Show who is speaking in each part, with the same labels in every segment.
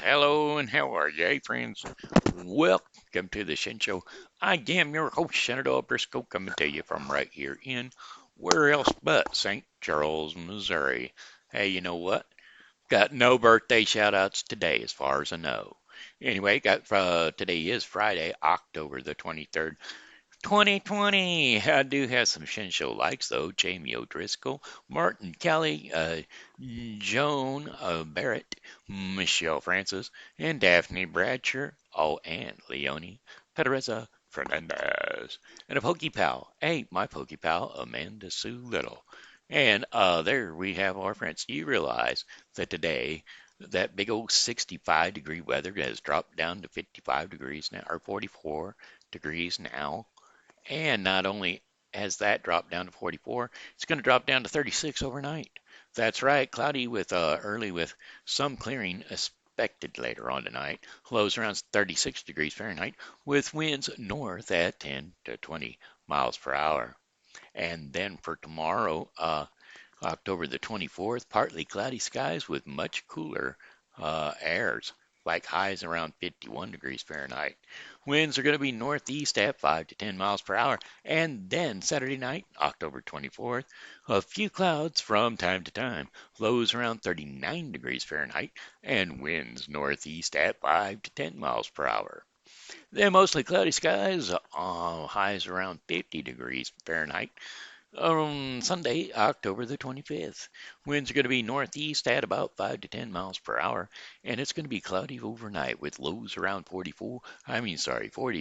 Speaker 1: Hello and how are you, hey friends? Welcome to the Shen Show. I am your host, Senator Briscoe, coming to you from right here in where else but St. Charles, Missouri. Hey, you know what? Got no birthday shout outs today, as far as I know. Anyway, got today is Friday, October the 23rd. 2020. I do have some Shen Show likes though. Jamie O'Driscoll, Martin Kelly, Joan Barrett, Michelle Francis, and Daphne Bradsher. Oh, and Leony Pedraza Fernandez. And a Pokey Pal. Hey, my Pokey Pal, Amanda Sue Little. And there we have our friends. You realize that today that big old 65-degree weather has dropped down to 55 degrees now, or 44 degrees now. And not only has that dropped down to 44, it's going to drop down to 36 overnight. That's right, cloudy with early with some clearing expected later on tonight. Lows around 36 degrees Fahrenheit with winds north at 10 to 20 miles per hour. And then for tomorrow, October the 24th, partly cloudy skies with much cooler airs, like highs around 51 degrees Fahrenheit. Winds are going to be northeast at 5 to 10 miles per hour. And then Saturday night, October 24th, a few clouds from time to time. Lows around 39 degrees Fahrenheit and winds northeast at 5 to 10 miles per hour. Then mostly cloudy skies, highs around 50 degrees Fahrenheit on Sunday, October the 25th. Winds are going to be northeast at about 5 to 10 miles per hour, and it's going to be cloudy overnight with lows around 40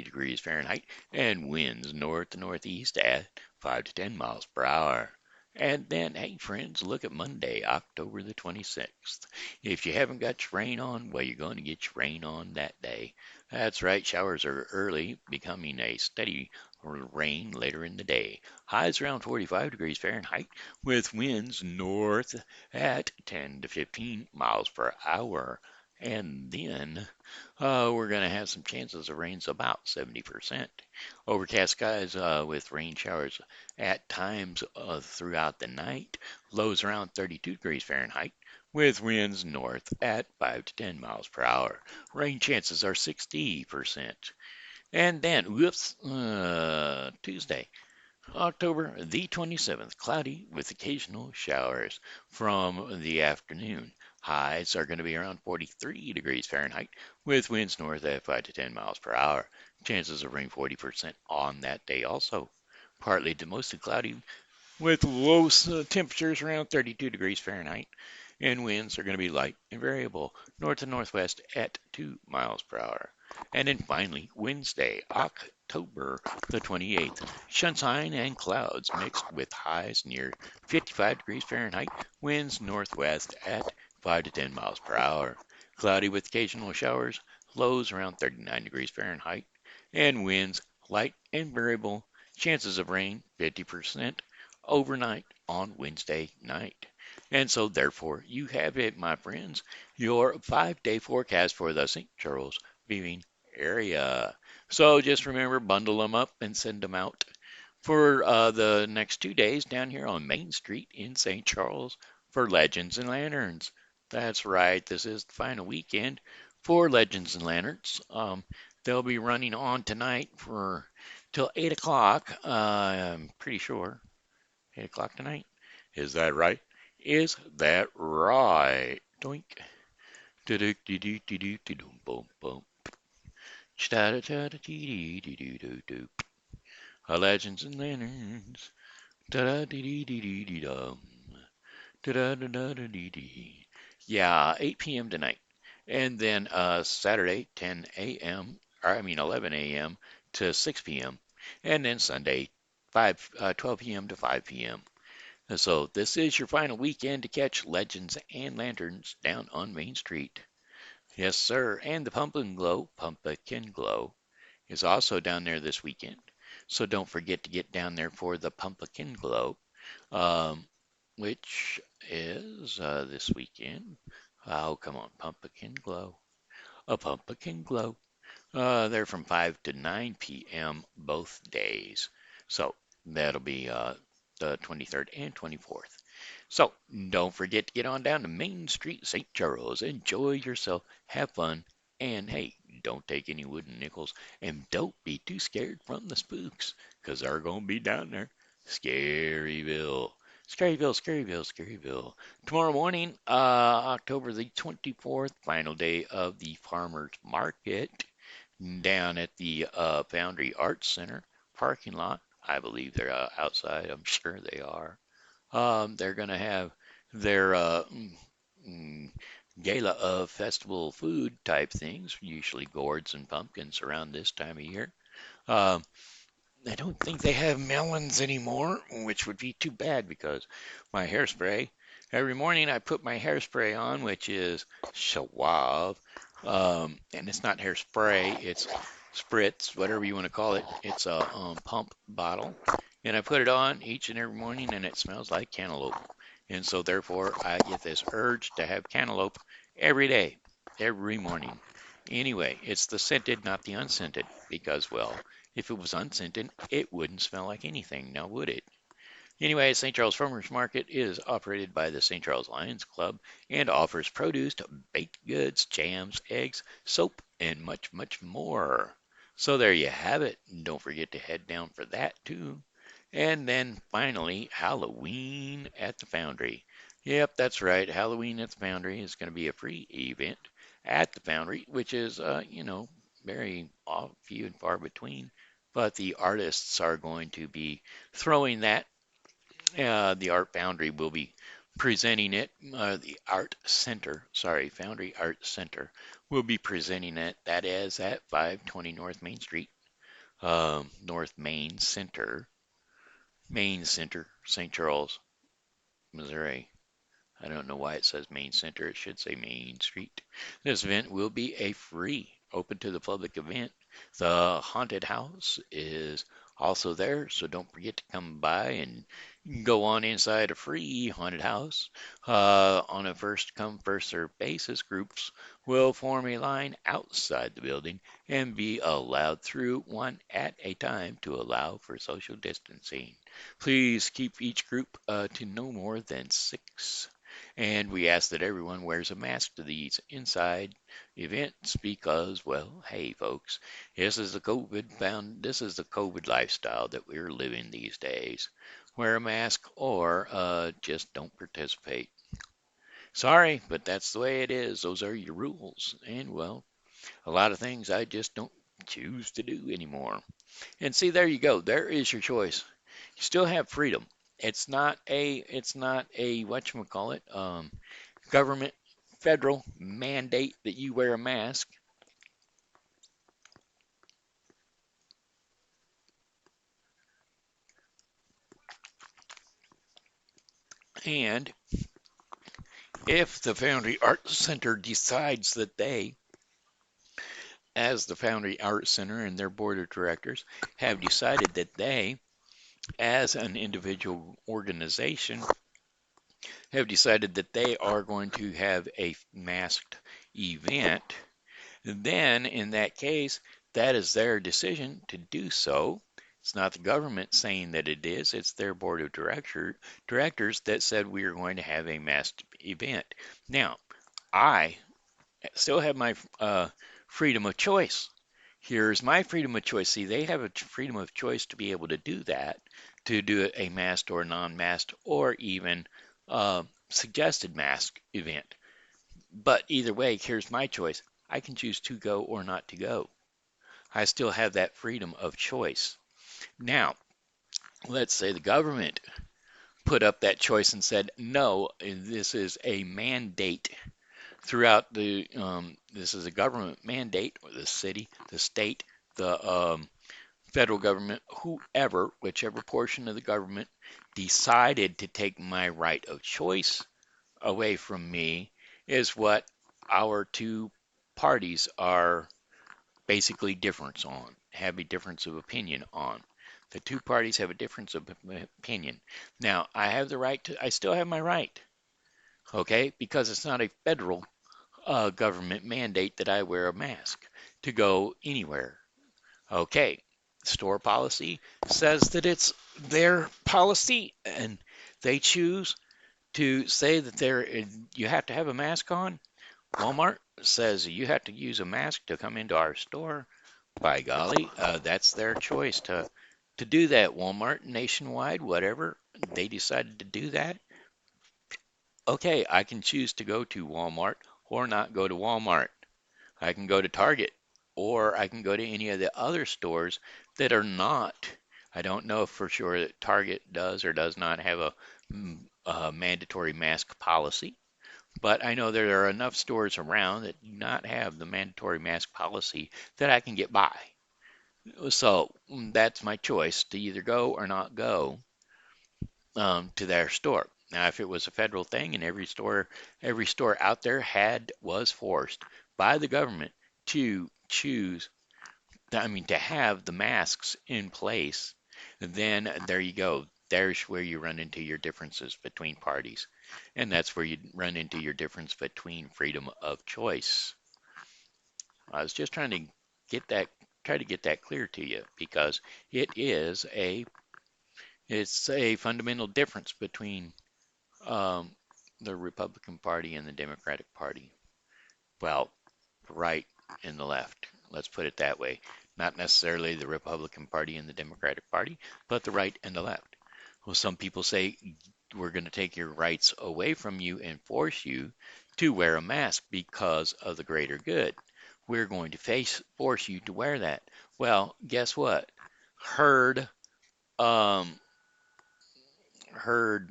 Speaker 1: degrees Fahrenheit, and winds north to northeast at 5 to 10 miles per hour. And then, hey friends, look at Monday, October the 26th. If you haven't got your rain on, well, you're going to get your rain on that day. That's right, showers are early, becoming a steady rain later in the day. Highs around 45 degrees Fahrenheit with winds north at 10 to 15 miles per hour. And then we're going to have some chances of rains about 70%. Overcast skies with rain showers at times throughout the night. Lows around 32 degrees Fahrenheit with winds north at 5 to 10 miles per hour. Rain chances are 60%. And then, Tuesday, October the 27th, cloudy with occasional showers from the afternoon. Highs are going to be around 43 degrees Fahrenheit with winds north at 5 to 10 miles per hour. Chances of rain 40% on that day also. Partly to mostly cloudy with low temperatures around 32 degrees Fahrenheit. And winds are going to be light and variable north to northwest at 2 miles per hour. And then finally, Wednesday, October the 28th, sunshine and clouds mixed with highs near 55 degrees Fahrenheit, winds northwest at 5 to 10 miles per hour. Cloudy with occasional showers, lows around 39 degrees Fahrenheit, and winds light and variable. Chances of rain 50% overnight on Wednesday night. And so, therefore, you have it, my friends, your 5 day forecast for the St. Charles viewing area. So just remember, bundle them up and send them out for the next 2 days down here on Main Street in St. Charles for Legends and Lanterns. That's right, this is the final weekend for Legends and Lanterns. They'll be running on tonight for till 8 o'clock, I'm pretty sure. 8 o'clock tonight? Is that right? Is that right? Doink. Boom, boom. Legends and Lanterns. Yeah, 8 p.m. tonight. And then Saturday, 10 a.m., or I mean 11 a.m. to 6 p.m. And then Sunday, 12 p.m. to 5 p.m. So this is your final weekend to catch Legends and Lanterns down on Main Street. Yes, sir. And the Pumpkin Glow, is also down there this weekend. So don't forget to get down there for the Pumpkin Glow, um, which is this weekend. Oh, come on, Pumpkin Glow. A Pumpkin Glow. They're from 5 to 9 p.m. both days. So that'll be the 23rd and 24th. So don't forget to get on down to Main Street, St. Charles. Enjoy yourself, have fun, and hey, don't take any wooden nickels, and don't be too scared from the spooks, 'cause they're gonna be down there. Scaryville. Scaryville, Scaryville, Scaryville. Tomorrow morning, October the 24th, final day of the Farmers Market down at the Foundry Arts Center parking lot. I believe they're outside. I'm sure they are. They're going to have their mm, gala of festival food type things, usually gourds and pumpkins around this time of year. Um, I don't think they have melons anymore, which would be too bad because my hairspray, every morning I put my hairspray on, which is Suave. And it's not hairspray, it's spritz, whatever you want to call it. It's a pump bottle. And I put it on each and every morning, and it smells like cantaloupe. And so, therefore, I get this urge to have cantaloupe every day, every morning. Anyway, it's the scented, not the unscented, because, well, if it was unscented, it wouldn't smell like anything, now would it? Anyway, St. Charles Farmers Market is operated by the St. Charles Lions Club and offers produce, baked goods, jams, eggs, soap, and much, much more. So there you have it. Don't forget to head down for that too. And then finally, Halloween at the Foundry. Yep, that's right. Halloween at the Foundry is going to be a free event at the Foundry, which is, very few and far between. But the artists are going to be throwing that. The Art Foundry will be presenting it. The Art Center, sorry, Foundry Art Center will be presenting it. That is at 520 North Main Street, North Main Center, St. Charles, Missouri. I don't know why it says Main Center. It should say Main Street. This event will be a free, open to the public event. The haunted house is also there, so don't forget to come by and go on inside a free haunted house. On a first come, first served basis, groups will form a line outside the building and be allowed through one at a time to allow for social distancing. Please keep each group to no more than six. And we ask that everyone wears a mask to these inside events because, well, hey, folks, this is the COVID lifestyle that we're living these days. Wear a mask or just don't participate. Sorry, but that's the way it is. Those are your rules. And, well, a lot of things I just don't choose to do anymore. And see, there you go. There is your choice. You still have freedom. It's not a whatchamacallit, government federal mandate that you wear a mask. And if the Foundry Arts Center decides that they, as the Foundry Arts Center and their board of directors, have decided that they, as an individual organization, have decided that they are going to have a masked event, then in that case, that is their decision to do so. It's not the government saying that it is, it's their board of directors that said we are going to have a masked event. Now, I still have my freedom of choice. Here's my freedom of choice. See, they have a freedom of choice to be able to do that, to do a masked or non-masked or even suggested mask event. But either way, here's my choice. I can choose to go or not to go. I still have that freedom of choice. Now, let's say the government put up that choice and said, no, this is a mandate throughout this is a government mandate, or the city, the state, the federal government, whoever, whichever portion of the government decided to take my right of choice away from me is what our two parties are basically have a difference of opinion on. The two parties have a difference of opinion. Now, I still have my right, okay, because it's not a federal government mandate that I wear a mask to go anywhere. Okay, store policy says that it's their policy and they choose to say that you have to have a mask on. Walmart says you have to use a mask to come into our store. By golly, that's their choice to do that. Walmart nationwide, whatever they decided to do that. Okay, I can choose to go to Walmart or not go to Walmart. I can go to Target or I can go to any of the other stores that are not. I don't know for sure that Target does or does not have a mandatory mask policy, but I know there are enough stores around that do not have the mandatory mask policy that I can get by. So that's my choice to either go or not go to their store. Now, if it was a federal thing and every store out there was forced by the government to choose, I mean, to have the masks in place, then there you go. There's where you run into your differences between parties, and that's where you run into your difference between freedom of choice. I was just get that, try to get that clear to you because it is it's a fundamental difference between um, the Republican Party and the Democratic Party. Well, the right and the left. Let's put it that way. Not necessarily the Republican Party and the Democratic Party, but the right and the left. Well, some people say we're going to take your rights away from you and force you to wear a mask because of the greater good. We're going to force you to wear that. Well, guess what? Herd um, herd,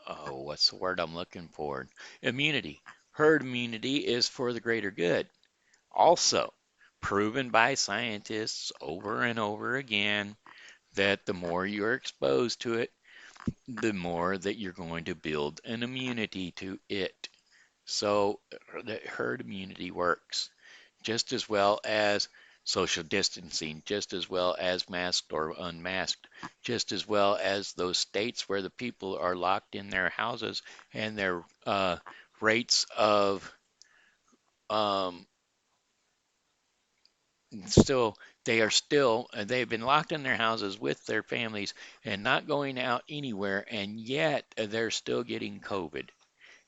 Speaker 1: oh, what's the word I'm looking for? Immunity. Herd immunity is for the greater good. Also, proven by scientists over and over again that the more you're exposed to it, the more that you're going to build an immunity to it. So, the herd immunity works just as well as social distancing, just as well as masked or unmasked, just as well as those states where the people are locked in their houses and their rates of um, still they've been locked in their houses with their families and not going out anywhere, and yet they're still getting COVID.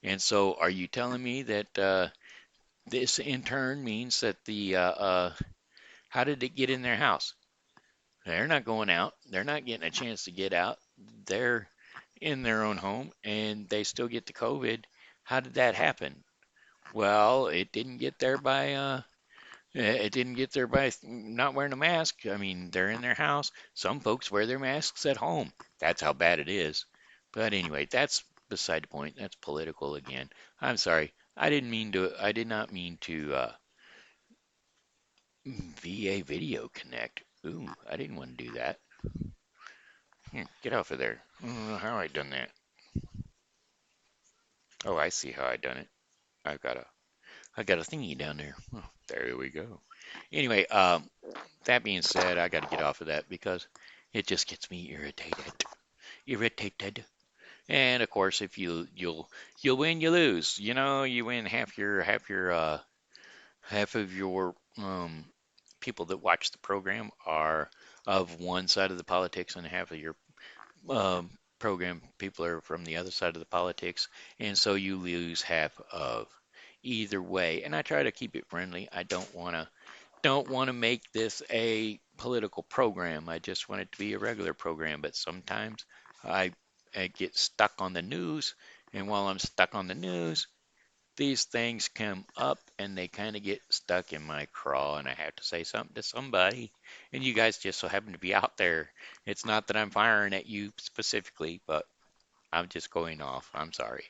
Speaker 1: And so, are you telling me that this in turn means that the how did it get in their house? They're not going out. They're not getting a chance to get out. They're in their own home and they still get the COVID. How did that happen? Well, it didn't get there by not wearing a mask. I mean, they're in their house. Some folks wear their masks at home. That's how bad it is. But anyway, that's beside the point. That's political again. I'm sorry. I did not mean to VA Video Connect. Ooh, I didn't want to do that. Here, get off of there. I don't know how I done that. Oh, I see how I done it. I've got a I got a thingy down there. Oh, there we go. Anyway, that being said, I got to get off of that because it just gets me irritated. And of course, if you'll win, you lose. You know, you win half of your people that watch the program are of one side of the politics, and half of your program people are from the other side of the politics, and so you lose half of either way. And I try to keep it friendly. I don't want to make this a political program. I just want it to be a regular program. But sometimes I, I get stuck on the news, and while I'm stuck on the news, these things come up and they kind of get stuck in my craw, and I have to say something to somebody. And you guys just so happen to be out there. It's not that I'm firing at you specifically, but I'm just going off. I'm sorry.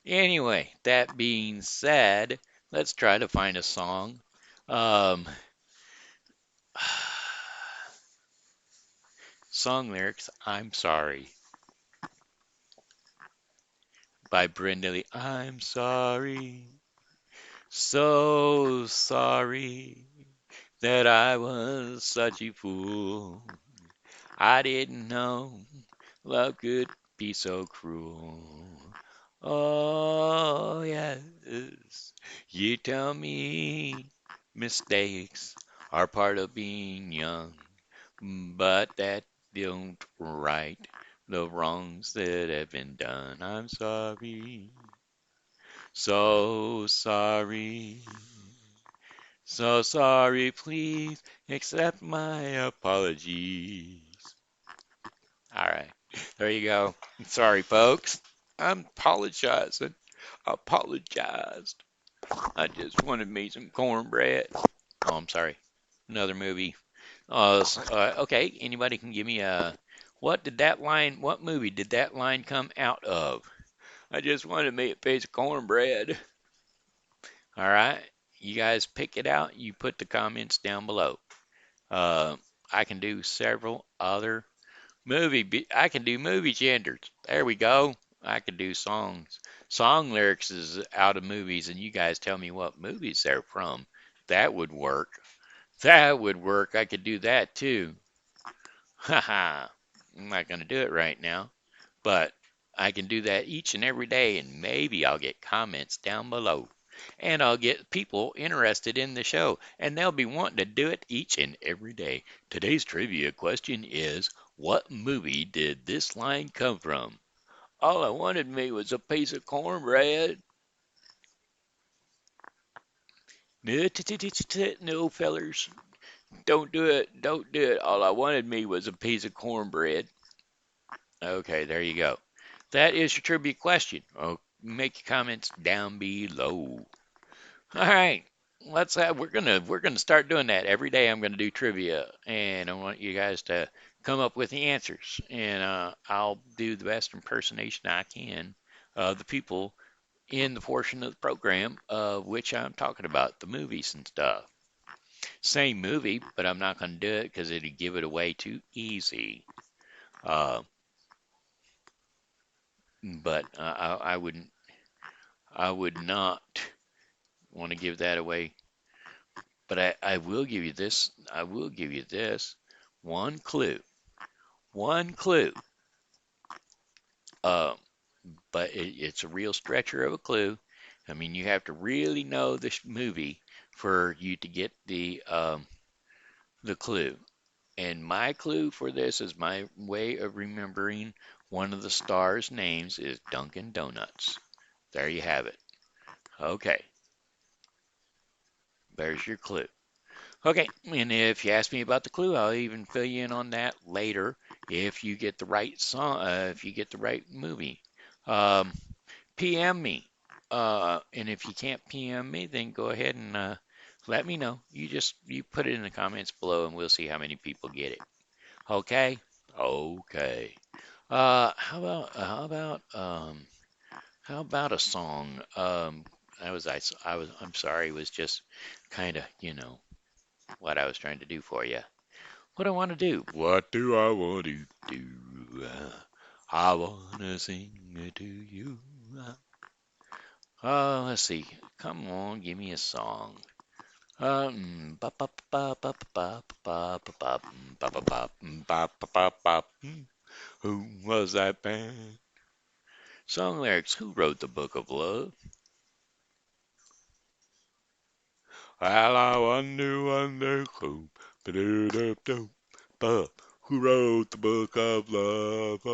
Speaker 1: Anyway, that being said, let's try to find a song. Um, Song lyrics, I'm sorry, by Brenda Lee. I'm sorry, so sorry that I was such a fool. I didn't know love could be so cruel. Oh, yes, you tell me mistakes are part of being young, but that don't right the wrongs that have been done. I'm sorry, so sorry, so sorry. Please accept my apologies. All right, there you go. Sorry, folks. I'm apologizing. I apologized. I just wanted me some cornbread. Oh, I'm sorry. Another movie. Okay, anybody can give me a what movie did that line come out of? I just wanted me a piece of cornbread. All right, you guys pick it out. You put the comments down below. Uh, I can do several other I can do movie genders. There we go. I can do songs. Song lyrics is out of movies, and you guys tell me what movies they're from. That would work. That would work. I could do that too. Haha. I'm not going to do it right now, but I can do that each and every day, and maybe I'll get comments down below. And I'll get people interested in the show, and they'll be wanting to do it each and every day. Today's trivia question is, what movie did this line come from? All I wanted me was a piece of cornbread. No, fellers, don't do it. Don't do it. All I wanted me was a piece of cornbread. Okay, there you go. That is your trivia question. Oh, make your comments down below. All right, we're gonna start doing that every day. I'm gonna do trivia, and I want you guys to come up with the answers, and I'll do the best impersonation I can of the people in the portion of the program of which I'm talking about, the movies and stuff. Same movie, but I'm not gonna do it because it'd give it away too easy. Uh, but I would not want to give that away. But I will give you this. I will give you this one clue. One clue. Um, but it's a real stretcher of a clue. I mean, you have to really know this movie for you to get the clue. And my clue for this is my way of remembering one of the stars' names is Dunkin' Donuts. There you have it. Okay, there's your clue. Okay, and if you ask me about the clue, I'll even fill you in on that later if you get the right song, if you get the right movie. Um, PM me. And if you can't PM me, then go ahead and let me know. You put it in the comments below, and we'll see how many people get it. Okay? Okay. How about a song? I'm sorry, it was just kind of, what I was trying to do for you. What I want to do? What do I want to do? I want to sing it to you. Let's see. Come on, give me a song. Ba ba ba ba ba ba ba ba ba ba ba ba ba ba ba. Who was that band? Song lyrics. Who wrote the Book of Love? Well, I wonder who. Ba-do-do-do-ba. Who wrote the Book of Love?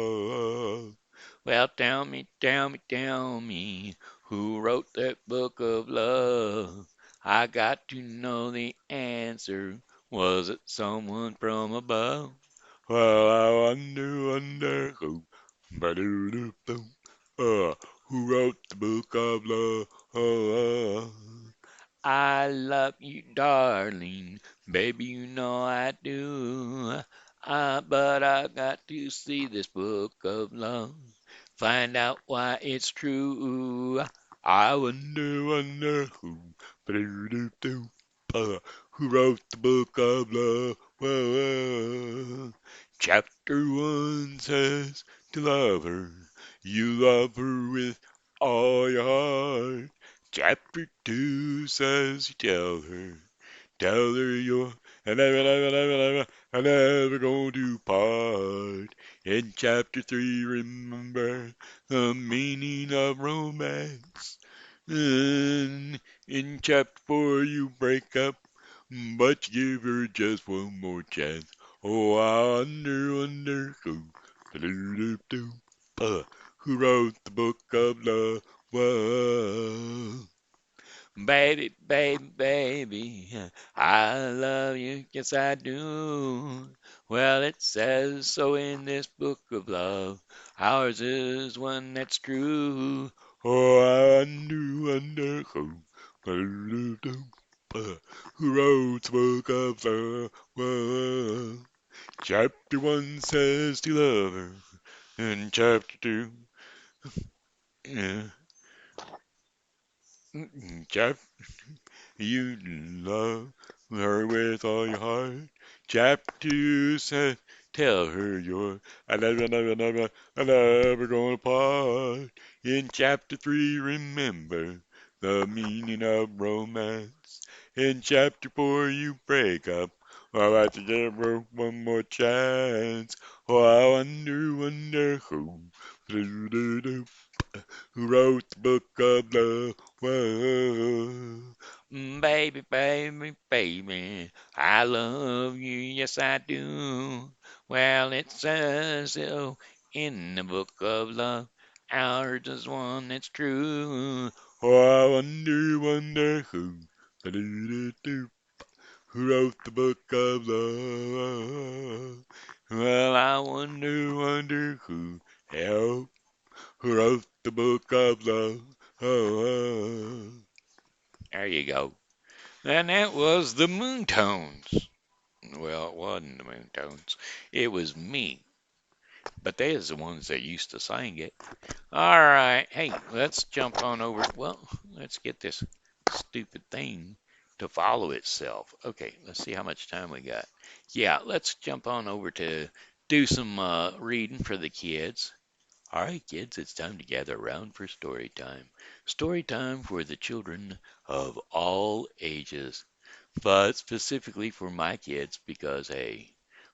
Speaker 1: Well, tell me, who wrote that Book of Love? I got to know the answer. Was it someone from above? Well, I wonder who. Ba-do-do-do. Who wrote the Book of Love? I love you, darling. Baby, you know I do. But I got to see this book of love. Find out why it's true. I wonder who. Ba-do-do-do. Who wrote the book of love? Whoa. Chapter 1 says to love her. You love her with all your heart. Chapter 2 says you tell her you're and never going to part. In chapter 3, remember the meaning of romance. In chapter 4, you break up, but you give her just one more chance. Oh, I wonder who. Who wrote the book of love? Whoa. Baby, baby, baby, I love you, yes I do. Well, it says so in this book of love. Ours is one that's true. Oh, I wonder who wrote the book of love. Whoa. Chapter 1 says to love her, and chapter 2, yeah, chapter you love her with all your heart. Chapter 2 says, tell her you're I never gonna part. In chapter 3, remember the meaning of romance. In chapter 4, you break up. I'll have to give her one more chance. Oh, I wonder who wrote the book of love. Whoa. Baby, baby, baby, I love you, yes I do. Well, it says so in the book of love. Ours is one that's true. Oh, I wonder who wrote the book of love. Well, I wonder who wrote the book of love. Oh, there you go. And that was the Moontones. Well, it wasn't the Moontones. It was me. But they is the ones that used to sing it. All right. Hey, let's jump on over. Well, let's get this stupid thing to follow itself. Okay, let's see how much time we got. Yeah, let's jump on over to do some reading for the kids. All right, kids, it's time to gather around for story time. Story time for the children of all ages, but specifically for my kids because, hey,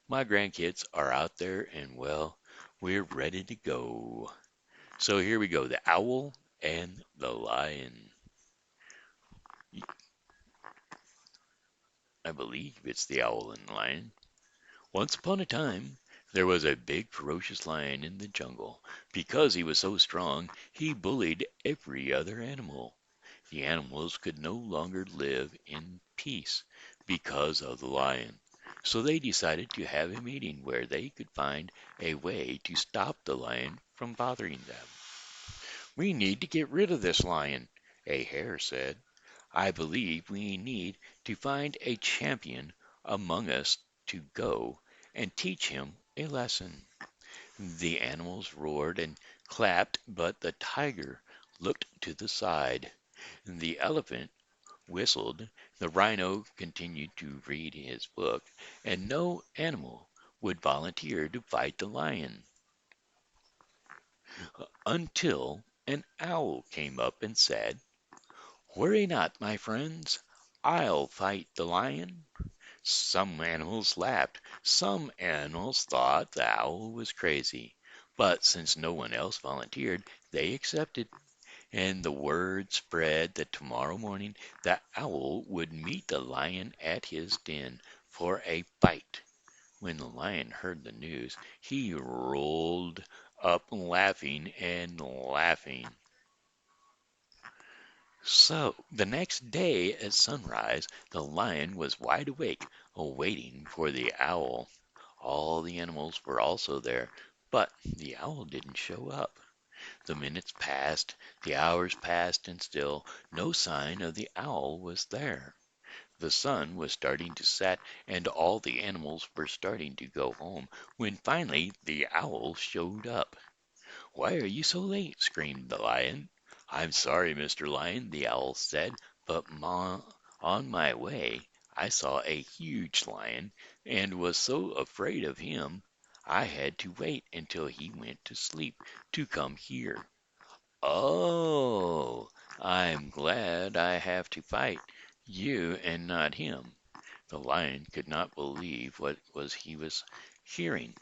Speaker 1: my grandkids are out there and, well, we're ready to go. So here we go. The Owl and the Lion. I believe it's the Owl and the Lion. Once upon a time, there was a big ferocious lion in the jungle. Because he was so strong, he bullied every other animal. The animals could no longer live in peace because of the lion. So they decided to have a meeting where they could find a way to stop the lion from bothering them. We need to get rid of this lion, a hare said. I believe we need to find a champion among us to go and teach him a lesson. The animals roared and clapped, but the tiger looked to the side. The elephant whistled, the rhino continued to read his book, and no animal would volunteer to fight the lion until an owl came up and said, worry not, my friends, I'll fight the lion. Some animals laughed. Some animals thought the owl was crazy. But since no one else volunteered, they accepted. And the word spread that tomorrow morning the owl would meet the lion at his den for a fight. When the lion heard the news, he rolled up laughing and laughing. So the next day at sunrise, the lion was wide awake, waiting for the owl. All the animals were also there, but the owl didn't show up. The minutes passed, the hours passed, and still no sign of the owl was there. The sun was starting to set, and all the animals were starting to go home, when finally the owl showed up. "Why are you so late?" screamed the lion. "I'm sorry, Mr. Lion," the owl said, "but on my way I saw a huge lion, and was so afraid of him I had to wait until he went to sleep to come here." "Oh, I'm glad I have to fight you and not him." The lion could not believe what he was hearing.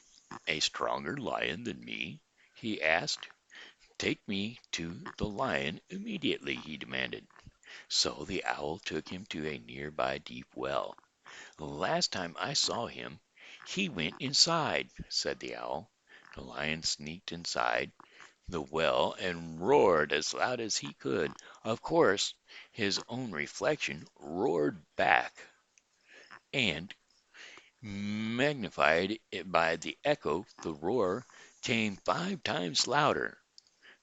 Speaker 1: "A stronger lion than me?" he asked. "Take me to the lion immediately," he demanded. So the owl took him to a nearby deep well. "Last time I saw him, he went inside," said the owl. The lion sneaked inside the well and roared as loud as he could. Of course, his own reflection roared back, and magnified it by the echo, the roar came 5 times louder.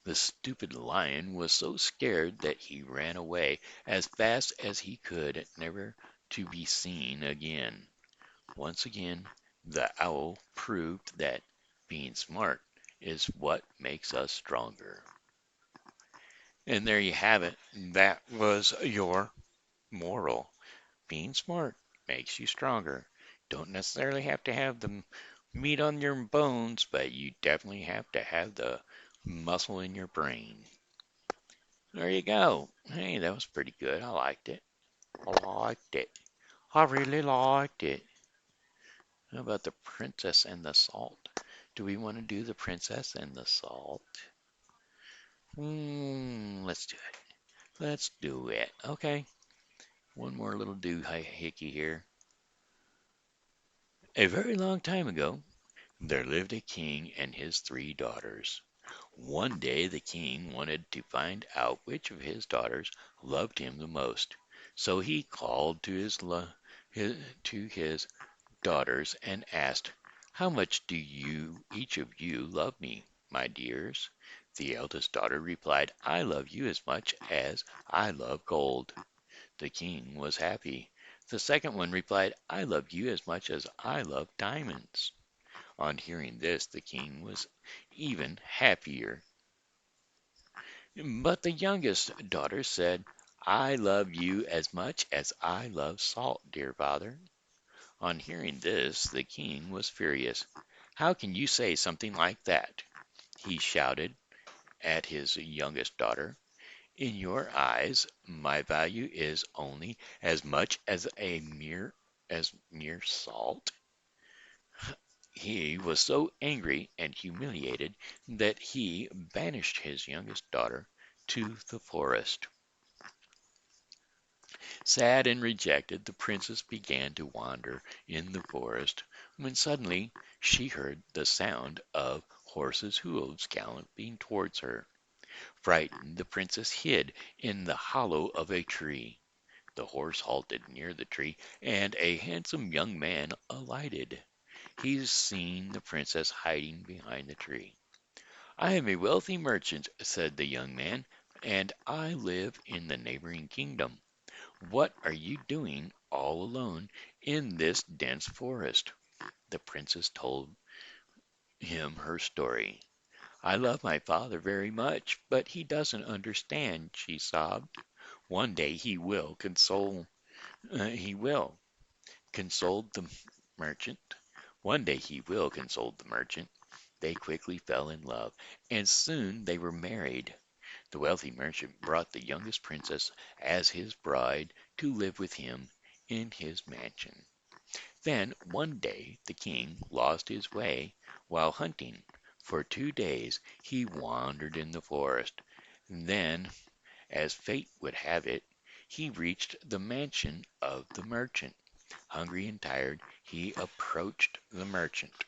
Speaker 1: The stupid lion was so scared that he ran away as fast as he could, never to be seen again. Once again, the owl proved that being smart is what makes us stronger. And there you have it. That was your moral. Being smart makes you stronger. Don't necessarily have to have the meat on your bones, but you definitely have to have the muscle in your brain. There you go. Hey, that was pretty good. I liked it. I liked it. I really liked it. How about the princess and the salt? Do we want to do the princess and the salt? Let's do it. Let's do it. Okay. One more little doohickey here. A very long time ago, there lived a king and his 3 daughters. One day the king wanted to find out which of his daughters loved him the most. So he called to his daughters and asked, "How much do each of you love me, my dears?" The eldest daughter replied, "I love you as much as I love gold." The king was happy. The second one replied, "I love you as much as I love diamonds." On hearing this, the king was even happier. But the youngest daughter said, "I love you as much as I love salt, dear father." On hearing this, the king was furious. "How can you say something like that?" he shouted at his youngest daughter. "In your eyes, my value is only as much as mere salt." He was so angry and humiliated that he banished his youngest daughter to the forest. Sad and rejected, the princess began to wander in the forest, when suddenly she heard the sound of horses' hooves galloping towards her. Frightened, the princess hid in the hollow of a tree. The horse halted near the tree, and a handsome young man alighted. He seen the princess hiding behind the tree. "I am a wealthy merchant," said the young man, "and I live in the neighboring kingdom. What are you doing all alone in this dense forest?" The princess told him her story. "I love my father very much, but he doesn't understand," she sobbed. "One day he will," consoled the merchant. One day he will, consoled the merchant. They quickly fell in love, and soon they were married. The wealthy merchant brought the youngest princess as his bride to live with him in his mansion. Then one day the king lost his way while hunting. For 2 days he wandered in the forest. Then, as fate would have it, he reached the mansion of the merchant. Hungry and tired, he approached the merchant,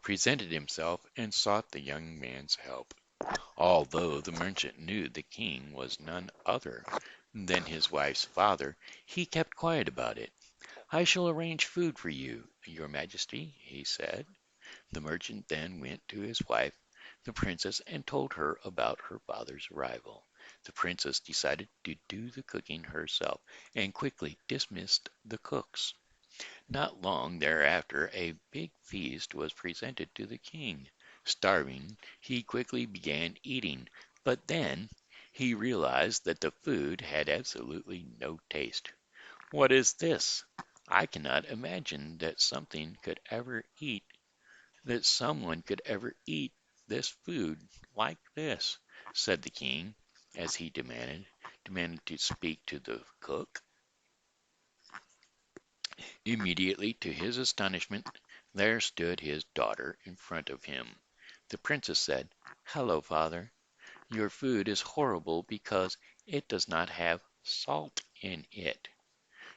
Speaker 1: presented himself, and sought the young man's help. Although the merchant knew the king was none other than his wife's father, he kept quiet about it. "I shall arrange food for you, your majesty," he said. The merchant then went to his wife, the princess, and told her about her father's arrival. The princess decided to do the cooking herself, and quickly dismissed the cooks. Not long thereafter a big feast was presented to the king. Starving, he quickly began eating, but then he realized that the food had absolutely no taste. "What is this? I cannot imagine that someone could ever eat this food like this," said the king, as he demanded to speak to the cook. Immediately, to his astonishment, there stood his daughter in front of him. The princess said, "Hello, father. Your food is horrible because it does not have salt in it.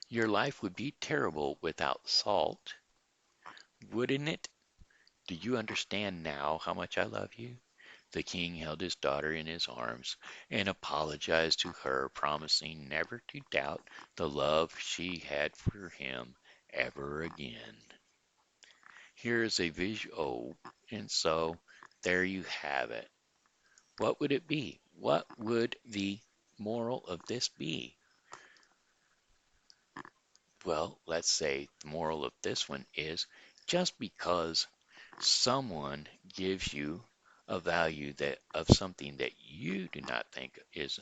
Speaker 1: Your life would be terrible without salt." wouldn't it? Do you understand now how much I love you?" The king held his daughter in his arms and apologized to her, promising never to doubt the love she had for him ever again. Here is a visual, and so there you have it. What would it be? What would the moral of this be? Well, let's say the moral of this one is just because someone gives you a value that of something that you do not think is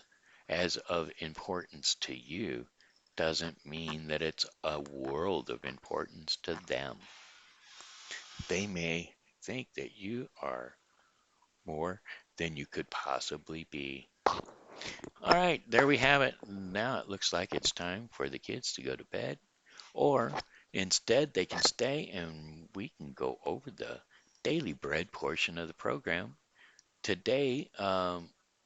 Speaker 1: as of importance to you doesn't mean that it's a world of importance to them. They may think that you are more than you could possibly be. All right, there we have it. Now it looks like it's time for the kids to go to bed, or instead they can stay and we can go over the daily bread portion of the program. Today,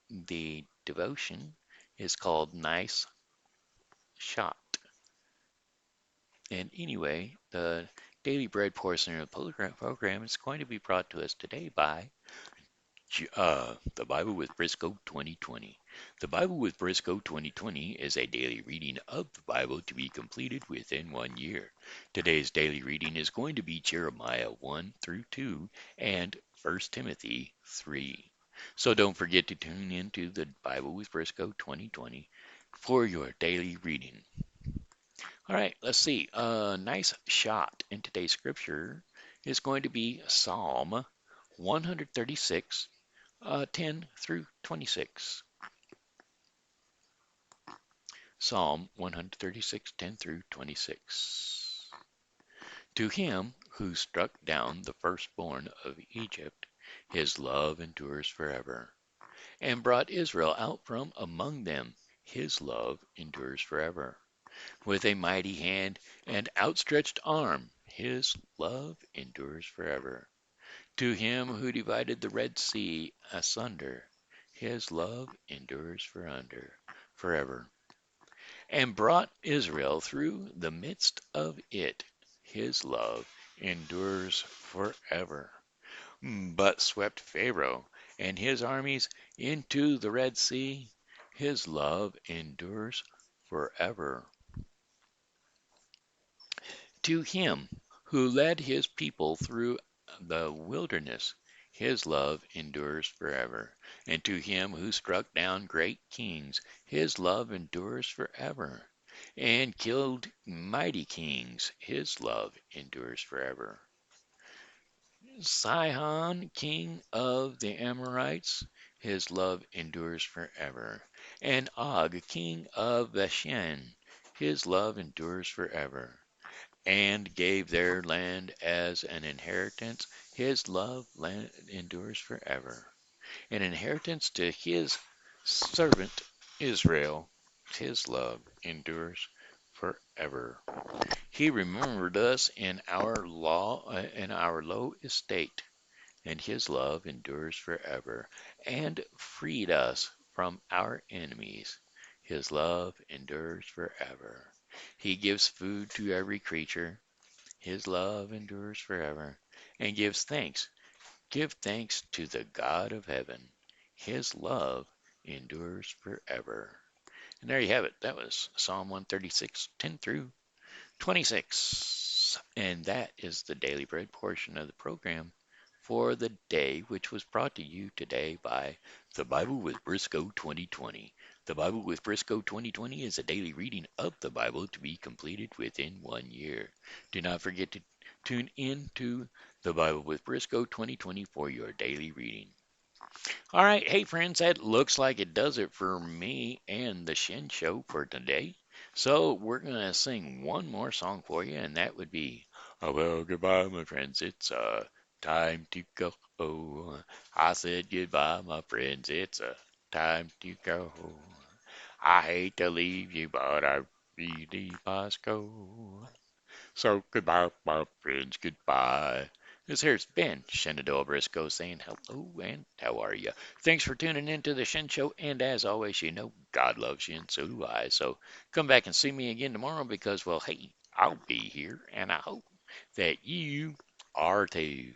Speaker 1: the devotion is called Nice Shot. And anyway, the daily bread portion of the program is going to be brought to us today by the Bible with Briscoe 2020. The Bible with Briscoe 2020 is a daily reading of the Bible to be completed within 1 year. Today's daily reading is going to be Jeremiah 1 through 2 and 1 Timothy 3. So don't forget to tune in to the Bible with Briscoe 2020 for your daily reading. All right, let's see. A nice shot in today's scripture is going to be Psalm 136, 10 through 26. Psalm 136, 10 through 26. To him who struck down the firstborn of Egypt, his love endures forever, and brought Israel out from among them, his love endures forever. With a mighty hand and outstretched arm, his love endures forever. To him who divided the Red Sea asunder, his love endures forever. And brought Israel through the midst of it, his love endures forever. But swept Pharaoh and his armies into the Red Sea, his love endures forever. To him who led his people through the wilderness, his love endures forever. And to him who struck down great kings, his love endures forever. And killed mighty kings, his love endures forever. Sihon, king of the Amorites, his love endures forever. And Og, king of Bashan, his love endures forever. And gave their land as an inheritance. His love land endures forever. An inheritance to his servant Israel. His love endures forever. He remembered us in our low estate, and his love endures forever, and freed us from our enemies. His love endures forever. He gives food to every creature. His love endures forever, and gives thanks. Give thanks to the God of heaven. His love endures forever. And there you have it. That was Psalm 136, 10 through 26. And that is the daily bread portion of the program for the day, which was brought to you today by the Bible with Briscoe 2020. The Bible with Briscoe 2020 is a daily reading of the Bible to be completed within 1 year. Do not forget to tune in to the Bible with Briscoe 2020 for your daily reading. All right, hey friends, that looks like it does it for me and the Shen Show for today. So we're going to sing one more song for you, and that would be, oh, well, goodbye, my friends. It's time to go. I said goodbye, my friends. It's time to go. I hate to leave you, but I really must go. So goodbye, my friends, goodbye. This here's Ben Shenandoah Briscoe saying hello and how are you? Thanks for tuning in to the Shen Show, and as always, you know God loves you, and so do I. So come back and see me again tomorrow because, well, hey, I'll be here, and I hope that you R2.